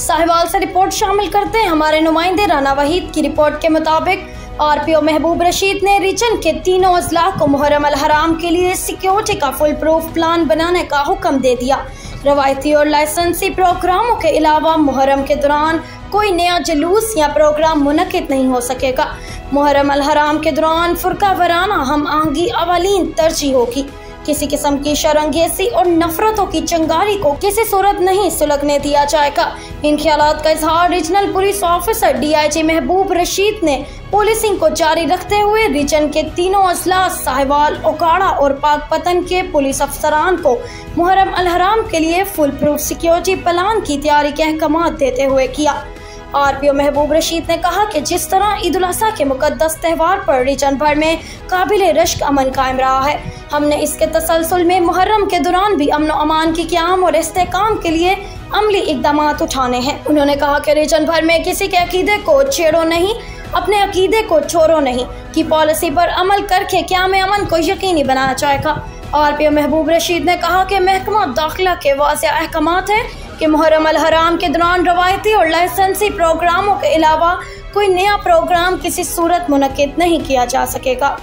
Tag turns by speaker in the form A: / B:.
A: साहिवाल से रिपोर्ट शामिल करते हैं हमारे नुमाइंदे राना वहीद की रिपोर्ट के मुताबिक आरपीओ महबूब रशीद ने रीजन के तीनों अजला को मुहर्रम अल हराम के लिए सिक्योरिटी का फुल प्रूफ प्लान बनाने का हुक्म दे दिया। रवायती और लाइसेंसी प्रोग्रामों के अलावा मुहर्रम के दौरान कोई नया जुलूस या प्रोग्राम मुनक्किद नहीं हो सकेगा। मुहर्रम अल हराम के दौरान फुरका वराना हम आहंगी अवलीन तरजीह होगी। किसी किस्म की शरंगेजी और नफरतों की चिंगारी को किसी सूरत नहीं सुलगने दिया जाएगा। इन ख्यालात का इजहार रीजनल पुलिस ऑफिसर डीआईजी महबूब रशीद ने पुलिसिंग को जारी रखते हुए रीजन के तीनों अजला साहिवाल, ओकाड़ा और पाकपतन के पुलिस अफसरान को मुहर्रम अल हराम के लिए फुल प्रूफ सिक्योरिटी प्लान की तैयारी के अहकाम देते हुए किया। आरपीओ महबूब रशीद ने कहा कि जिस तरह ईद उल अज़हा के मुकद्दस त्यौहार पर रीजन भर में काबिल रश्क अमन कायम रहा है, हमने इसके तसलसल में मुहर्रम के दौरान भी अमन और अमान की क़याम और इस्तेहकाम के लिए अमली इक़दाम उठाने हैं। उन्होंने कहा कि रीजन भर में किसी के अकीदे को छेड़ो नहीं, अपने अकीदे को छोड़ो नहीं की पॉलिसी पर अमल करके क़याम अमन को यकीनी बनाया जाएगा। आरपीओ महबूब रशीद ने कहा कि महकमा दाखिला के वाज़ेह अहकामात है कि मुहर्रम अल हराम के दौरान रवायती और लाइसेंसी प्रोग्रामों के अलावा कोई नया प्रोग्राम किसी सूरत मुनक्किद नहीं किया जा सकेगा।